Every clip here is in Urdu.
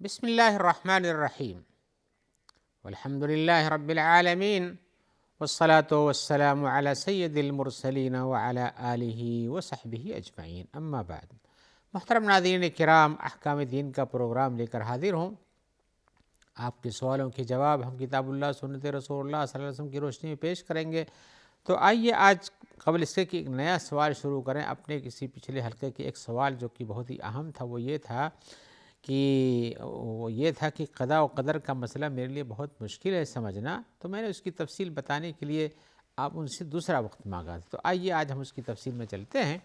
بسم اللہ الرحمن الرحیم والحمد للہ رب العالمین والصلاة والسلام علی سید المرسلین وعلی آلہ وصحبہ اجمعین، اما بعد۔ محترم ناظرین کرام، احکام دین کا پروگرام لے کر حاضر ہوں۔ آپ کے سوالوں کے جواب ہم کتاب اللہ سنت رسول اللہ صلی اللہ علیہ وسلم کی روشنی میں پیش کریں گے۔ تو آئیے آج قبل اس کے کہ ایک نیا سوال شروع کریں۔ اپنے کسی پچھلے حلقے کے ایک سوال جو کہ بہت ہی اہم تھا وہ یہ تھا کہ قضاء و قدر کا مسئلہ میرے لیے بہت مشکل ہے سمجھنا، تو میں نے اس کی تفصیل بتانے کے لیے آپ ان سے دوسرا وقت مانگا تھا۔ تو آئیے آج ہم اس کی تفصیل میں چلتے ہیں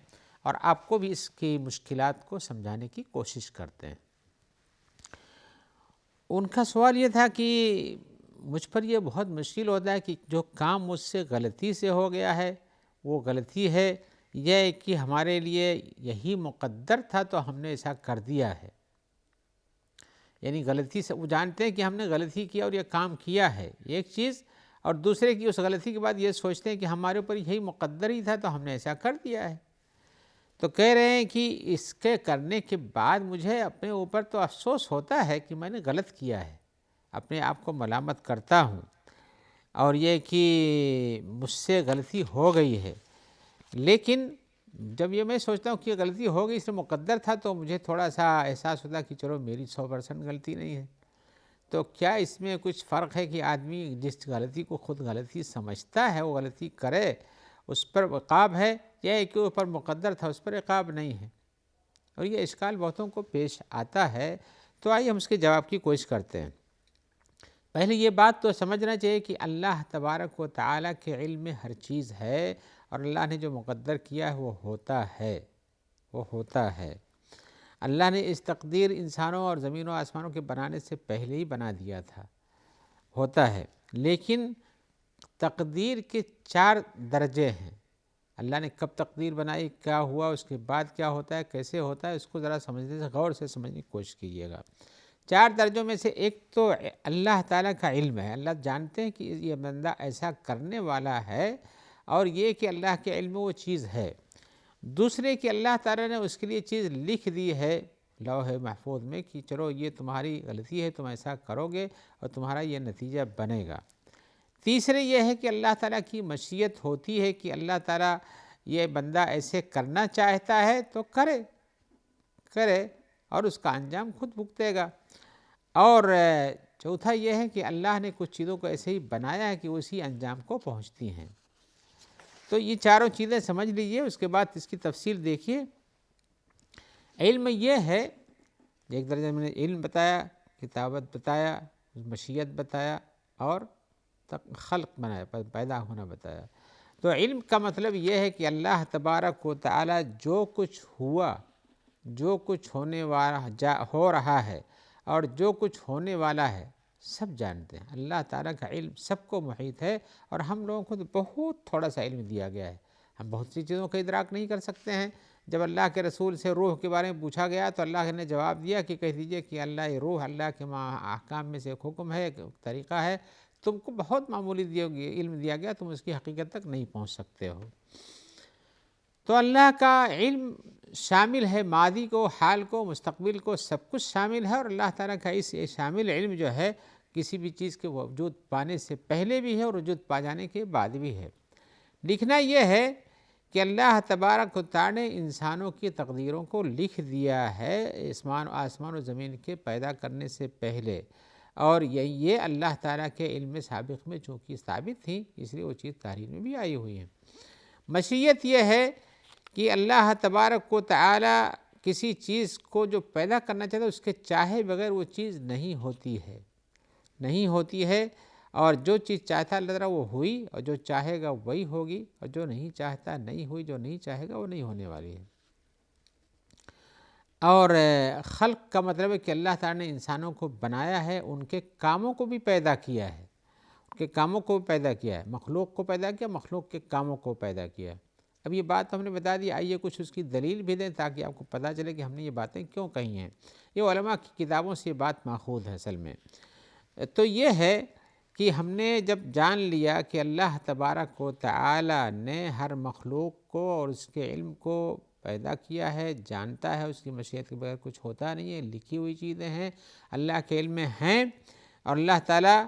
اور آپ کو بھی اس کی مشکلات کو سمجھانے کی کوشش کرتے ہیں۔ ان کا سوال یہ تھا کہ مجھ پر یہ بہت مشکل ہوتا ہے کہ جو کام مجھ سے غلطی سے ہو گیا ہے وہ غلطی ہے، یہ کہ ہمارے لیے یہی مقدر تھا تو ہم نے ایسا کر دیا ہے۔ یعنی غلطی سے وہ جانتے ہیں کہ ہم نے غلطی کیا اور یہ کام کیا ہے ایک چیز، اور دوسرے کی اس غلطی کے بعد یہ سوچتے ہیں کہ ہمارے اوپر یہی مقدر ہی تھا تو ہم نے ایسا کر دیا ہے۔ تو کہہ رہے ہیں کہ اس کے کرنے کے بعد مجھے اپنے اوپر تو افسوس ہوتا ہے کہ میں نے غلط کیا ہے، اپنے آپ کو ملامت کرتا ہوں، اور یہ کہ مجھ سے غلطی ہو گئی ہے، لیکن جب یہ میں سوچتا ہوں کہ یہ غلطی ہو گئی، اس میں مقدر تھا، تو مجھے تھوڑا سا احساس ہوتا کہ چلو میری 100% غلطی نہیں ہے۔ تو کیا اس میں کچھ فرق ہے کہ آدمی جس غلطی کو خود غلطی سمجھتا ہے وہ غلطی کرے، اس پر عقاب ہے، یا ایک کے اوپر مقدر تھا اس پر عقاب نہیں ہے؟ اور یہ اشکال بہتوں کو پیش آتا ہے۔ تو آئیے ہم اس کے جواب کی کوشش کرتے ہیں۔ پہلے یہ بات تو سمجھنا چاہیے کہ اللہ تبارک و تعالیٰ کے علم میں ہر چیز ہے، اور اللہ نے جو مقدر کیا ہے وہ ہوتا ہے۔ اللہ نے اس تقدیر انسانوں اور زمین و آسمانوں کے بنانے سے پہلے ہی بنا دیا تھا، ہوتا ہے۔ لیکن تقدیر کے 4 درجے ہیں۔ اللہ نے کب تقدیر بنائی، کیا ہوا، اس کے بعد کیا ہوتا ہے، کیسے ہوتا ہے، اس کو ذرا سمجھنے سے غور سے سمجھنے کی کوشش کیجیے گا۔ 4 درجوں میں سے ایک تو اللہ تعالیٰ کا علم ہے، اللہ جانتے ہیں کہ یہ بندہ ایسا کرنے والا ہے، اور یہ کہ اللہ کے علم میں وہ چیز ہے۔ دوسرے کہ اللہ تعالیٰ نے اس کے لیے چیز لکھ دی ہے لوح محفوظ میں کہ چلو یہ تمہاری غلطی ہے، تم ایسا کرو گے اور تمہارا یہ نتیجہ بنے گا۔ تیسرے یہ ہے کہ اللہ تعالیٰ کی مشیت ہوتی ہے کہ اللہ تعالیٰ یہ بندہ ایسے کرنا چاہتا ہے تو کرے اور اس کا انجام خود بھگتے گا۔ اور چوتھا یہ ہے کہ اللہ نے کچھ چیزوں کو ایسے ہی بنایا ہے کہ اسی انجام کو پہنچتی ہیں۔ تو یہ چاروں چیزیں سمجھ لیجئے، اس کے بعد اس کی تفصیل دیکھیے۔ علم یہ ہے، ایک درجہ میں نے علم بتایا، کتابت بتایا، مشیت بتایا، اور خلق بنایا، پیدا ہونا بتایا۔ تو علم کا مطلب یہ ہے کہ اللہ تبارک و تعالی جو کچھ ہوا، جو کچھ ہو رہا ہے، اور جو کچھ ہونے والا ہے، سب جانتے ہیں۔ اللہ تعالیٰ کا علم سب کو محیط ہے، اور ہم لوگوں کو تو بہت تھوڑا سا علم دیا گیا ہے۔ ہم بہت سی چیزوں کا ادراک نہیں کر سکتے ہیں۔ جب اللہ کے رسول سے روح کے بارے میں پوچھا گیا تو اللہ نے جواب دیا کہ کہہ دیجئے کہ اللہ یہ روح اللہ کے احکام میں سے ایک حکم ہے، ایک طریقہ ہے، تم کو بہت معمولی علم دیا گیا، تم اس کی حقیقت تک نہیں پہنچ سکتے ہو۔ تو اللہ کا علم شامل ہے ماضی کو، حال کو، مستقبل کو، سب کچھ شامل ہے، اور اللہ تعالیٰ کا اس شامل علم جو ہے کسی بھی چیز کے وجود پانے سے پہلے بھی ہے اور وجود پا جانے کے بعد بھی ہے۔ لکھنا یہ ہے کہ اللہ تبارک و تعالیٰ نے انسانوں کی تقدیروں کو لکھ دیا ہے آسمان و زمین کے پیدا کرنے سے پہلے، اور یہ اللہ تعالیٰ کے علم سابق میں چونکہ ثابت تھی، اس لیے وہ چیز تحریر میں بھی آئی ہوئی ہے۔ مشیت یہ ہے کہ اللہ تبارک و تعالیٰ کسی چیز کو جو پیدا کرنا چاہتا ہے، اس کے چاہے بغیر وہ چیز نہیں ہوتی ہے، اور جو چیز چاہتا اللہ تعالیٰ وہ ہوئی، اور جو چاہے گا وہی ہوگی، اور جو نہیں چاہتا نہیں ہوئی، جو نہیں چاہے گا وہ نہیں ہونے والی ہے۔ اور خلق کا مطلب ہے کہ اللہ تعالیٰ نے انسانوں کو بنایا ہے، ان کے کاموں کو بھی پیدا کیا ہے، مخلوق کو پیدا کیا، مخلوق کے کاموں کو پیدا کیا۔ اب یہ بات ہم نے بتا دی، آئیے کچھ اس کی دلیل بھی دیں تاکہ آپ کو پتہ چلے کہ ہم نے یہ باتیں کیوں کہی ہیں۔ یہ علماء کی کتابوں سے یہ بات ماخوذ ہے اصل میں۔ تو یہ ہے کہ ہم نے جب جان لیا کہ اللہ تبارک و تعالی نے ہر مخلوق کو اور اس کے علم کو پیدا کیا ہے، جانتا ہے، اس کی مشیت کے بغیر کچھ ہوتا نہیں ہے، لکھی ہوئی چیزیں ہیں، اللہ کے علم میں ہیں، اور اللہ تعالیٰ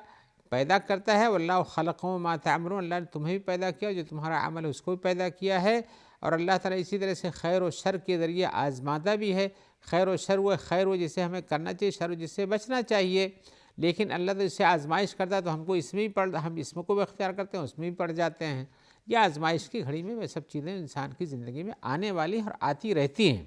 پیدا کرتا ہے۔ واللہ خلقکم ما تعملون، اللہ نے تمہیں بھی پیدا کیا، جو تمہارا عمل ہے اس کو بھی پیدا کیا ہے، اور اللہ تعالیٰ اسی طرح سے خیر و شر کے ذریعے آزماتا بھی ہے۔ خیر و شر وہ خیر وہ جسے ہمیں کرنا چاہیے، شر جس سے بچنا چاہیے، لیکن اللہ تو اس سے آزمائش کرتا ہے، تو ہم کو اس میں بھی ہم اس میں کو بھی اختیار کرتے ہیں، اس میں بھی پڑ جاتے ہیں۔ یہ آزمائش کی گھڑی میں وہ سب چیزیں انسان کی زندگی میں آنے والی اور آتی رہتی ہیں۔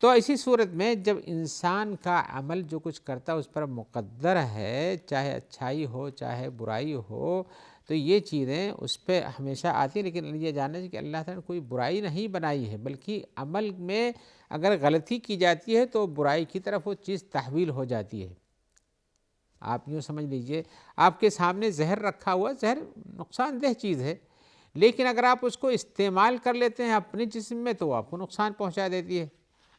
تو ایسی صورت میں جب انسان کا عمل جو کچھ کرتا ہے اس پر مقدر ہے، چاہے اچھائی ہو چاہے برائی ہو، تو یہ چیزیں اس پہ ہمیشہ آتی ہیں، لیکن یہ جاننا چاہیے کہ اللہ تعالیٰ نے کوئی برائی نہیں بنائی ہے، بلکہ عمل میں اگر غلطی کی جاتی ہے تو برائی کی طرف وہ چیز تحویل ہو جاتی ہے۔ آپ یوں سمجھ لیجئے، آپ کے سامنے زہر رکھا ہوا، زہر نقصان دہ چیز ہے، لیکن اگر آپ اس کو استعمال کر لیتے ہیں اپنے جسم میں تو وہ آپ کو نقصان پہنچا دیتی ہے،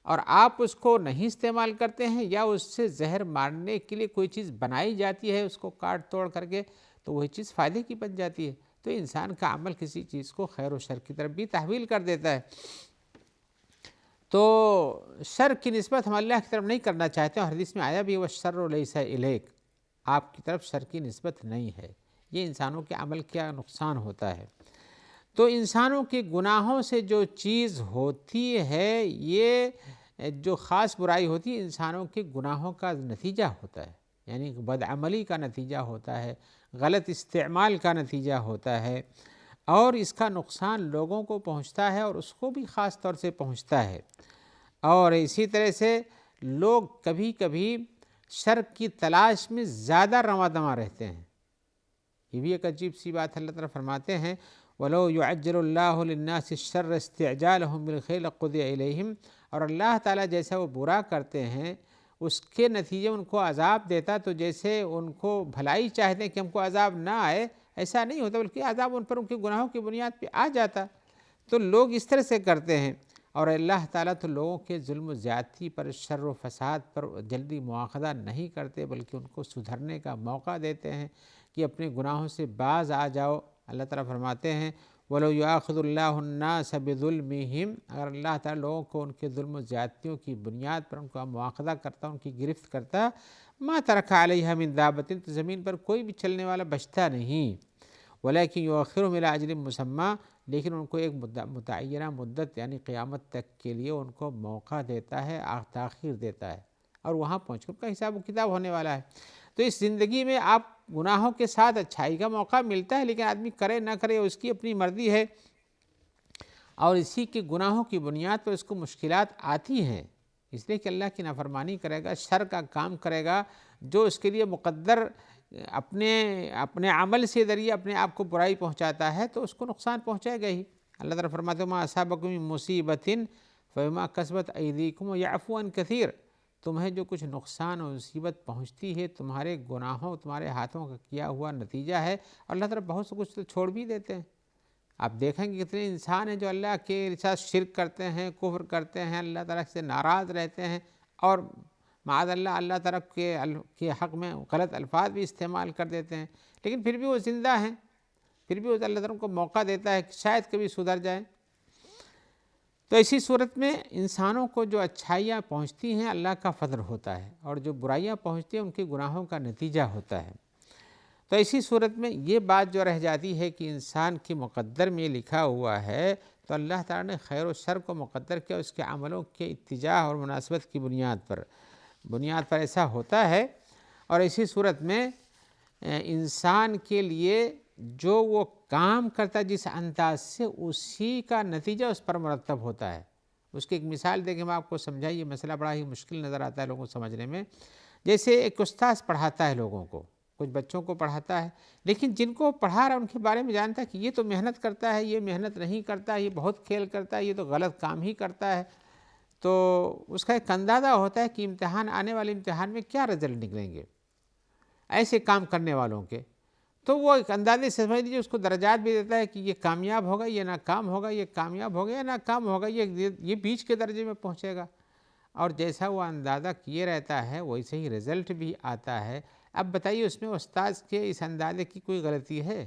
اور آپ اس کو نہیں استعمال کرتے ہیں یا اس سے زہر مارنے کے لیے کوئی چیز بنائی جاتی ہے اس کو کاٹ توڑ کر کے، تو وہی چیز فائدے کی بن جاتی ہے۔ تو انسان کا عمل کسی چیز کو خیر و شر کی طرف بھی تحویل کر دیتا ہے۔ تو شر کی نسبت ہم اللہ کی طرف نہیں کرنا چاہتے ہیں، اور حدیث میں آیا بھی وَالشَّرُّ لَيْسَ إِلَيْكَ، آپ کی طرف شر کی نسبت نہیں ہے۔ یہ انسانوں کے عمل کیا نقصان ہوتا ہے۔ تو انسانوں کے گناہوں سے جو چیز ہوتی ہے، یہ جو خاص برائی ہوتی ہے انسانوں کے گناہوں کا نتیجہ ہوتا ہے، یعنی بدعملی کا نتیجہ ہوتا ہے، غلط استعمال کا نتیجہ ہوتا ہے، اور اس کا نقصان لوگوں کو پہنچتا ہے اور اس کو بھی خاص طور سے پہنچتا ہے۔ اور اسی طرح سے لوگ کبھی کبھی شر کی تلاش میں زیادہ رواں دواں رہتے ہیں۔ یہ بھی ایک عجیب سی بات ہے، اللہ تعالیٰ فرماتے ہیں وَلَوْ يُعَجِّلُ اللَّهُ لِلنَّاسِ الشَّرَّ اسْتِعْجَالَهُم بِالْخَيْرِ لَقُضِيَ إِلَيْهِمْ، اور اللہ تعالیٰ جیسا وہ برا کرتے ہیں اس کے نتیجے ان کو عذاب دیتا، تو جیسے ان کو بھلائی چاہتے ہیں کہ ہم کو عذاب نہ آئے، ایسا نہیں ہوتا، بلکہ عذاب ان پر ان کے گناہوں کی بنیاد پہ آ جاتا۔ تو لوگ اس طرح سے کرتے ہیں، اور اللہ تعالیٰ تو لوگوں کے ظلم و زیادتی پر، شر و فساد پر جلدی مواخذہ نہیں کرتے، بلکہ ان کو سدھرنے کا موقع دیتے ہیں کہ اپنے گناہوں سے باز آ جاؤ۔ اللہ تعالیٰ فرماتے ہیں وَلَوْ يُؤَاخِذُ اللَّهُ النَّاسَ بِظُلْمِهِمْ، اگر اللہ تعالیٰ لوگوں کو ان کے ظلم و زیادتیوں کی بنیاد پر ان کا مواخذہ کرتا، ان کی گرفت کرتا، مَا تَرَكَ عَلَيْهَا مِن دَابَّةٍ، تو زمین پر کوئی بھی چلنے والا بچتا نہیں۔ وَلَكِنْ يُؤَخِّرُهُمْ إِلَىٰ أَجَلٍ مُّسَمًّى، لیکن ان کو ایک متعینہ مدت یعنی قیامت تک کے لیے ان کو موقع دیتا ہے، تاخیر دیتا ہے، اور وہاں پہنچ کر ان کا حساب و کتاب ہونے والا ہے۔ تو اس زندگی میں آپ گناہوں کے ساتھ اچھائی کا موقع ملتا ہے، لیکن آدمی کرے نہ کرے اس کی اپنی مرضی ہے، اور اسی کے گناہوں کی بنیاد پر اس کو مشکلات آتی ہیں، اس لیے کہ اللہ کی نافرمانی کرے گا، شر کا کام کرے گا، جو اس کے لیے مقدر اپنے عمل سے ذریعے اپنے آپ کو برائی پہنچاتا ہے، تو اس کو نقصان پہنچائے گا ہی۔ اللہ تعالیٰ فرماتے ہیں مَا أَصَابَكُم مِّن مُّصِيبَةٍ فَبِمَا كَسَبَتْ أَيْدِيكُمْ وَيَعْفُو عَن كَثِيرٍ، تمہیں جو کچھ نقصان اور مصیبت پہنچتی ہے تمہارے گناہوں، تمہارے ہاتھوں کا کیا ہوا نتیجہ ہے، اور اللہ تعالیٰ بہت سے کچھ تو چھوڑ بھی دیتے ہیں۔ آپ دیکھیں گے کتنے انسان ہیں جو اللہ کے ساتھ شرک کرتے ہیں، کفر کرتے ہیں، اللہ تعالیٰ سے ناراض رہتے ہیں، اور معاذ اللہ تعالیٰ کے حق میں غلط الفاظ بھی استعمال کر دیتے ہیں، لیکن پھر بھی وہ زندہ ہیں، پھر بھی وہ اللہ تعالیٰ کو موقع دیتا ہے کہ شاید کبھی سدھر جائیں۔ تو ایسی صورت میں انسانوں کو جو اچھائیاں پہنچتی ہیں اللہ کا فضل ہوتا ہے، اور جو برائیاں پہنچتی ہیں ان کے گناہوں کا نتیجہ ہوتا ہے۔ تو ایسی صورت میں یہ بات جو رہ جاتی ہے کہ انسان کے مقدر میں لکھا ہوا ہے، تو اللہ تعالیٰ نے خیر و شر کو مقدر کیا اس کے عملوں کے اتجاہ اور مناسبت کی بنیاد پر ایسا ہوتا ہے، اور اسی صورت میں انسان کے لیے جو وہ کام کرتا ہے جس انداز سے، اسی کا نتیجہ اس پر مرتب ہوتا ہے۔ اس کی ایک مثال دے کے میں آپ کو سمجھائی، یہ مسئلہ بڑا ہی مشکل نظر آتا ہے لوگوں کو سمجھنے میں۔ جیسے ایک استاذ پڑھاتا ہے لوگوں کو، کچھ بچوں کو پڑھاتا ہے، لیکن جن کو پڑھا رہا ہے ان کے بارے میں جانتا ہے کہ یہ تو محنت کرتا ہے، یہ محنت نہیں کرتا ہے، یہ بہت کھیل کرتا ہے، یہ تو غلط کام ہی کرتا ہے، تو اس کا ایک اندازہ ہوتا ہے کہ امتحان آنے والے امتحان میں کیا رزلٹ نکلیں گے ایسے کام کرنے والوں کے۔ تو وہ ایک اندازے سے سمجھ لیجیے اس کو درجات بھی دیتا ہے کہ یہ کامیاب ہوگا، یہ ناکام ہوگا، یہ کامیاب ہوگا یا ناکام ہوگا، یہ بیچ کے درجے میں پہنچے گا، اور جیسا وہ اندازہ کیے رہتا ہے ویسے ہی رزلٹ بھی آتا ہے۔ اب بتائیے اس میں استاذ کے اس اندازے کی کوئی غلطی ہے؟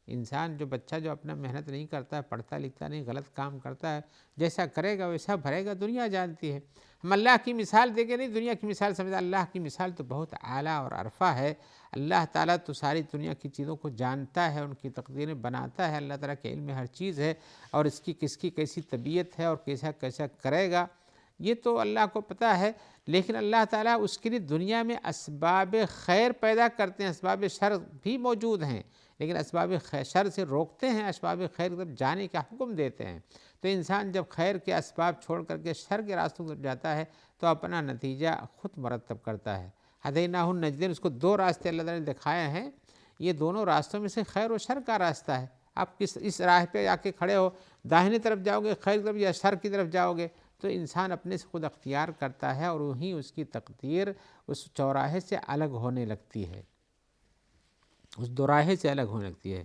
انسان جو بچہ جو اپنا محنت نہیں کرتا ہے، پڑھتا لکھتا نہیں، غلط کام کرتا ہے، جیسا کرے گا ویسا بھرے گا، دنیا جانتی ہے۔ ہم اللہ کی مثال دے کے نہیں دنیا کی مثال سمجھا، اللہ کی مثال تو بہت اعلیٰ اور عرفہ ہے۔ اللہ تعالیٰ تو ساری دنیا کی چیزوں کو جانتا ہے، ان کی تقدیریں بناتا ہے، اللہ تعالیٰ کے علم میں ہر چیز ہے، اور اس کی کس کی کیسی طبیعت ہے اور کیسا کیسا کرے گا یہ تو اللہ کو پتہ ہے۔ لیکن اللہ تعالیٰ اس کے لیے دنیا میں اسباب خیر پیدا کرتے ہیں، اسباب شر بھی موجود ہیں، لیکن اسباب شر سے روکتے ہیں، اسباب خیر کی طرف جانے کا حکم دیتے ہیں۔ تو انسان جب خیر کے اسباب چھوڑ کر کے شر کے راستوں پر جاتا ہے تو اپنا نتیجہ خود مرتب کرتا ہے۔ ہدیناہ النجدین، اس کو دو راستے اللہ تعالیٰ نے دکھائے ہیں، یہ دونوں راستوں میں سے خیر و شر کا راستہ ہے۔ آپ اس راہ پہ جا کے کھڑے ہو، داہنی طرف جاؤ گے خیر کی طرف یا شر کی طرف جاؤ گے، تو انسان اپنے سے خود اختیار کرتا ہے، اور وہیں اس کی تقدیر اس چوراہے سے الگ ہونے لگتی ہے، اس دوراہے سے الگ ہونے لگتی ہے۔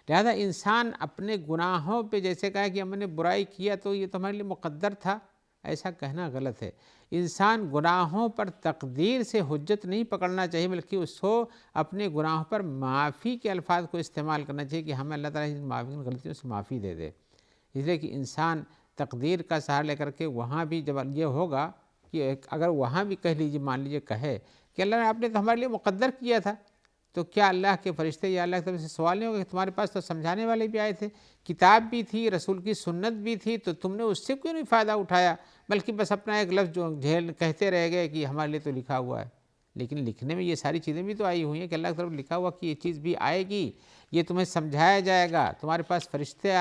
لہذا انسان اپنے گناہوں پہ جیسے کہا کہ ہم نے برائی کیا تو یہ تو ہمارے لیے مقدر تھا، ایسا کہنا غلط ہے۔ انسان گناہوں پر تقدیر سے حجت نہیں پکڑنا چاہیے، بلکہ اس کو اپنے گناہوں پر معافی کے الفاظ کو استعمال کرنا چاہیے کہ ہمیں اللہ تعالیٰ ان غلطیوں سے معافی دے دے۔ اس لیے کہ انسان تقدیر کا سہارا لے کر کے وہاں بھی جب یہ ہوگا کہ اگر وہاں بھی کہہ لیجیے، مان لیجیے کہے کہ اللہ نے آپ نے تو ہمارے لیے مقدر کیا تھا، تو کیا اللہ کے فرشتے یا اللہ کی طرف سے سوال نہیں ہوگا کہ تمہارے پاس تو سمجھانے والے بھی آئے تھے، کتاب بھی تھی، رسول کی سنت بھی تھی، تو تم نے اس سے کیوں نہیں فائدہ اٹھایا، بلکہ بس اپنا ایک لفظ جو کہتے رہ گئے کہ ہمارے لیے تو لکھا ہوا ہے۔ لیکن لکھنے میں یہ ساری چیزیں بھی تو آئی ہوئی ہیں کہ اللہ کی طرف لکھا ہوا کہ یہ چیز بھی آئے گی، یہ تمہیں سمجھایا جائے گا، تمہارے پاس فرشتے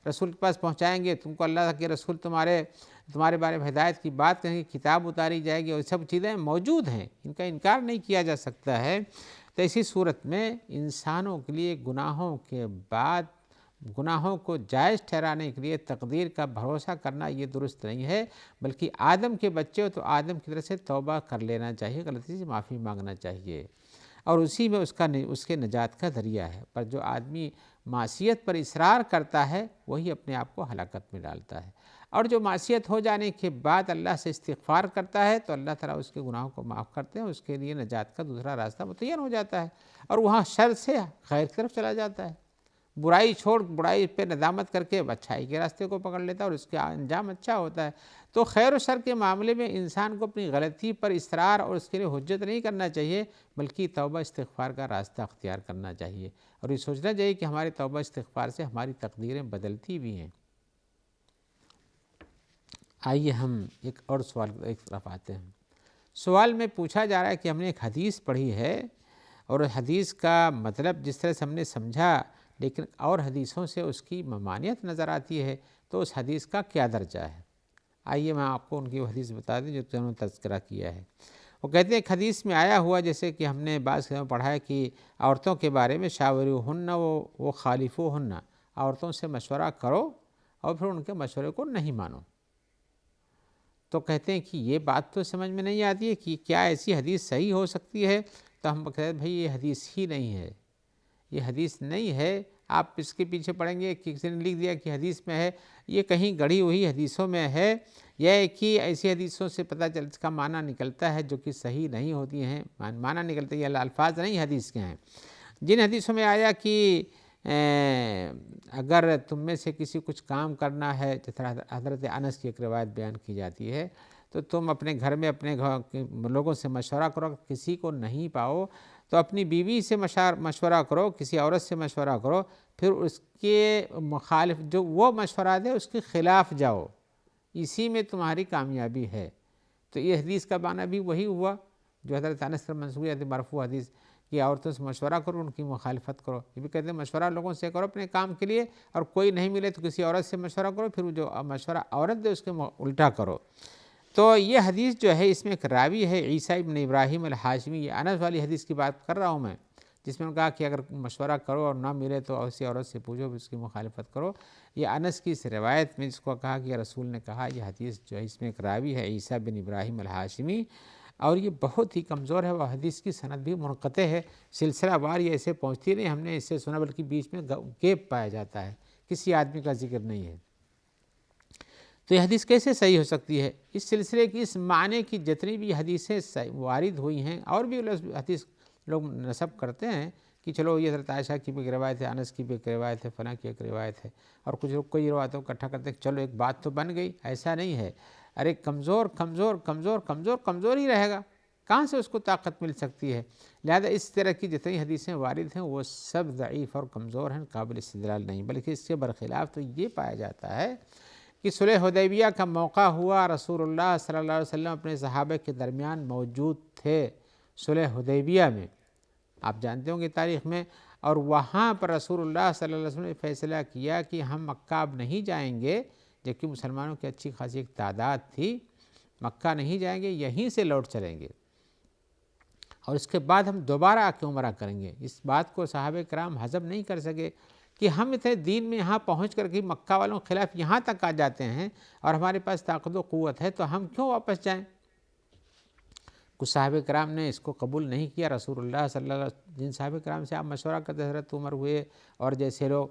رسول کے پاس پہنچائیں گے، تم کو اللہ کے رسول تمہارے بارے میں ہدایت کی بات کہیں گے، کتاب اتاری جائے گی، اور سب چیزیں موجود ہیں، ان کا انکار نہیں کیا جا سکتا ہے۔ تو اسی صورت میں انسانوں کے لیے گناہوں کے بعد گناہوں کو جائز ٹھہرانے کے لیے تقدیر کا بھروسہ کرنا یہ درست نہیں ہے، بلکہ آدم کے بچے ہو تو آدم کی طرف سے توبہ کر لینا چاہیے، غلطی سے معافی مانگنا چاہیے، اور اسی میں اس کے نجات کا ذریعہ ہے۔ پر جو آدمی معصیت پر اصرار کرتا ہے وہی اپنے آپ کو ہلاکت میں ڈالتا ہے، اور جو معصیت ہو جانے کے بعد اللہ سے استغفار کرتا ہے تو اللہ تعالیٰ اس کے گناہوں کو معاف کرتے ہیں، اس کے لیے نجات کا دوسرا راستہ متعین ہو جاتا ہے، اور وہاں شر سے خیر کی طرف چلا جاتا ہے، برائی چھوڑ برائی پہ ندامت کر کے اچھائی کے راستے کو پکڑ لیتا ہے، اور اس کا انجام اچھا ہوتا ہے۔ تو خیر و شر کے معاملے میں انسان کو اپنی غلطی پر اصرار اور اس کے لیے حجت نہیں کرنا چاہیے، بلکہ توبہ استغفار کا راستہ اختیار کرنا چاہیے، اور یہ سوچنا چاہیے کہ ہماری توبہ استغفار سے ہماری تقدیریں بدلتی بھی ہیں۔ آئیے ہم ایک اور سوال ایک طرف آتے ہیں۔ سوال میں پوچھا جا رہا ہے کہ ہم نے ایک حدیث پڑھی ہے، اور حدیث کا مطلب جس طرح سے ہم نے سمجھا، لیکن اور حدیثوں سے اس کی ممانعت نظر آتی ہے، تو اس حدیث کا کیا درجہ ہے؟ آئیے میں آپ کو ان کی حدیث بتا دیں جو انہوں نے تذکرہ کیا ہے۔ وہ کہتے ہیں ایک حدیث میں آیا ہوا، جیسے کہ ہم نے بعض میں پڑھا ہے کہ عورتوں کے بارے میں شاورہن و خالفوہن، عورتوں سے مشورہ کرو اور پھر ان کے مشورے کو نہیں مانو۔ تو کہتے ہیں کہ یہ بات تو سمجھ میں نہیں آتی ہے کہ کیا ایسی حدیث صحیح ہو سکتی ہے؟ تو ہم کہتے ہیں بھائی یہ حدیث ہی نہیں ہے، یہ حدیث نہیں ہے۔ آپ اس کے پیچھے پڑھیں گے کہ کسی نے لکھ دیا کہ حدیث میں ہے، یہ کہیں گڑھی ہوئی حدیثوں میں ہے، یا کہ ایسی حدیثوں سے پتہ چل اس کا معنی نکلتا ہے جو کہ صحیح نہیں ہوتی ہیں، معنی نکلتا ہے، یہ الفاظ نہیں حدیث کے ہیں۔ جن حدیثوں میں آیا کہ اگر تم میں سے کسی کچھ کام کرنا ہے، جس طرح حضرت انس کی ایک روایت بیان کی جاتی ہے، تو تم اپنے گھر میں اپنے لوگوں سے مشورہ کرو، کسی کو نہیں پاؤ تو اپنی بیوی سے مشورہ کرو، کسی عورت سے مشورہ کرو، پھر اس کے مخالف جو وہ مشورہ دے اس کے خلاف جاؤ، اسی میں تمہاری کامیابی ہے۔ تو یہ حدیث کا معنی بھی وہی ہوا جو حضرت انس سے منسوب ہے، مرفوع حدیث کہ عورتوں سے مشورہ کرو، ان کی مخالفت کرو۔ یہ بھی کہتے ہیں مشورہ لوگوں سے کرو اپنے کام کے لیے، اور کوئی نہیں ملے تو کسی عورت سے مشورہ کرو، پھر جو مشورہ عورت دے اس کے الٹا کرو۔ تو یہ حدیث جو ہے اس میں ایک راوی ہے عیسیٰ ابن ابراہیم الحاشمی، یہ انس والی حدیث کی بات کر رہا ہوں میں، جس میں نے کہا کہ اگر مشورہ کرو اور نہ ملے تو ایسی عورت سے پوچھو، اس کی مخالفت کرو۔ یہ انس کی اس روایت میں جس کو کہا کہ رسول نے کہا، یہ حدیث جو ہے اس میں ایک راوی ہے عیسیٰ بن ابراہیم الحاشمی، اور یہ بہت ہی کمزور ہے، وہ حدیث کی سند بھی منقطع ہے، سلسلہ وار یہ ایسے پہنچتی نہیں، ہم نے اس سے سنا، بلکہ بیچ میں گیپ پایا جاتا ہے، کسی آدمی کا ذکر نہیں ہے۔ تو یہ حدیث کیسے صحیح ہو سکتی ہے؟ اس سلسلے کی اس معنی کی جتنی بھی حدیثیں وارد ہوئی ہیں، اور بھی حدیث لوگ نسب کرتے ہیں کہ چلو یہ حضرت عائشہ کی بھی ایک روایت ہے، انس کی بھی ایک روایت ہے، فلاں کی ایک روایت ہے، اور کچھ لوگ کئی روایتوں کو اکٹھا کرتے ہیں، چلو ایک بات تو بن گئی. ایسا نہیں ہے. ارے کمزور کمزور کمزور کمزور کمزور ہی رہے گا، کہاں سے اس کو طاقت مل سکتی ہے؟ لہذا اس طرح کی جتنی حدیثیں وارد ہیں وہ سب ضعیف اور کمزور ہیں، قابل استدلال نہیں. بلکہ اس کے برخلاف تو یہ پایا جاتا ہے کہ صلح حدیبیہ کا موقع ہوا، رسول اللہ صلی اللہ علیہ وسلم اپنے صحابہ کے درمیان موجود تھے صلح حدیبیہ میں، آپ جانتے ہوں گے تاریخ میں، اور وہاں پر رسول اللہ صلی اللہ علیہ وسلم نے فیصلہ کیا کہ ہم مکہ اب نہیں جائیں گے، جبکہ مسلمانوں کی اچھی خاصی ایک تعداد تھی. مکہ نہیں جائیں گے، یہیں سے لوٹ چلیں گے، اور اس کے بعد ہم دوبارہ آ کے عمرہ کریں گے. اس بات کو صحابہ کرام ہضم نہیں کر سکے کہ ہم اتنے دین میں یہاں پہنچ کر کے مکہ والوں کے خلاف یہاں تک آ جاتے ہیں اور ہمارے پاس طاقت و قوت ہے تو ہم کیوں واپس جائیں. کچھ صحابہ کرام نے اس کو قبول نہیں کیا. رسول اللہ صلی اللہ علیہ وسلم جن صحابہ کرام سے آپ مشورہ کرتے حضرت عمر ہوئے اور جیسے لوگ،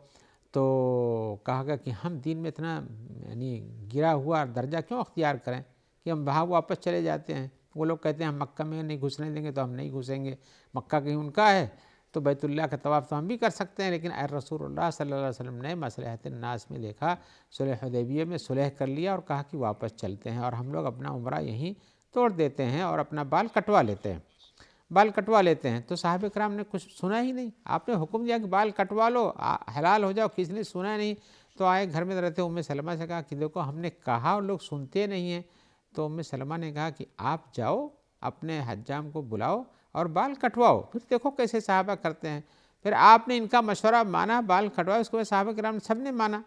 تو کہا گیا کہ ہم دین میں اتنا یعنی گرا ہوا درجہ کیوں اختیار کریں کہ ہم وہاں واپس چلے جاتے ہیں. وہ لوگ کہتے ہیں ہم مکہ میں نہیں گھسنے دیں گے تو ہم نہیں گھسیں گے، مکہ کہیں ان کا ہے تو بیت اللہ کا طواف تو ہم بھی کر سکتے ہیں. لیکن رسول اللہ صلی اللہ علیہ وسلم نے مصلحت الناس میں دیکھا، صلح حدیبیہ میں صلح کر لیا اور کہا کہ واپس چلتے ہیں اور ہم لوگ اپنا عمرہ یہیں توڑ دیتے ہیں اور اپنا بال کٹوا لیتے ہیں. تو صحابہ کرام نے کچھ سنا ہی نہیں. آپ نے حکم دیا کہ بال کٹوا لو، حلال ہو جاؤ، کسی نے سنا نہیں. تو آئے گھر میں رہتے ام سلمہ سے کہا کہ دیکھو ہم نے کہا اور لوگ سنتے نہیں ہیں. تو ام سلمہ نے کہا کہ آپ جاؤ اپنے حجام کو بلاؤ اور بال کٹواؤ، پھر دیکھو کیسے صحابہ کرتے ہیں. پھر آپ نے ان کا مشورہ مانا، بال کٹوایا، اس کے بعد صحابہ کرام سب نے مانا.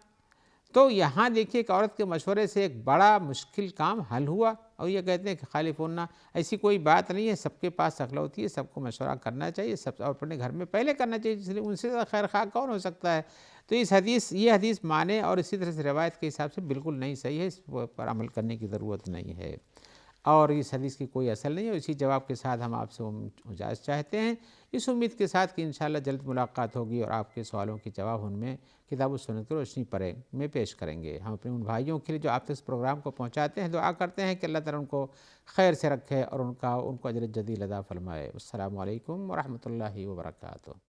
تو یہاں دیکھیے ایک عورت کے مشورے سے ایک بڑا مشکل کام حل ہوا. اور یہ کہتے ہیں کہ خالفونا، ایسی کوئی بات نہیں ہے، سب کے پاس عقل ہوتی ہے، سب کو مشورہ کرنا چاہیے، سب اپنے گھر میں پہلے کرنا چاہیے، اس لیے ان سے خیر خواہ کون ہو سکتا ہے. تو یہ حدیث مانے اور اسی طرح سے روایت کے حساب سے بالکل نہیں صحیح ہے، اس پر عمل کرنے کی ضرورت نہیں ہے اور اس حدیث کی کوئی اصل نہیں ہے. اسی جواب کے ساتھ ہم آپ سے اجازت چاہتے ہیں، اس امید کے ساتھ کہ انشاءاللہ جلد ملاقات ہوگی اور آپ کے سوالوں کے جواب ان میں کتاب و سنت کی روشنی میں پیش کریں گے. ہم اپنے ان بھائیوں کے لیے جو آپ تک اس پروگرام کو پہنچاتے ہیں دعا کرتے ہیں کہ اللہ تعالیٰ ان کو خیر سے رکھے اور ان کو اجر جزیل عطا فرمائے. السلام علیکم ورحمۃ اللہ وبرکاتہ.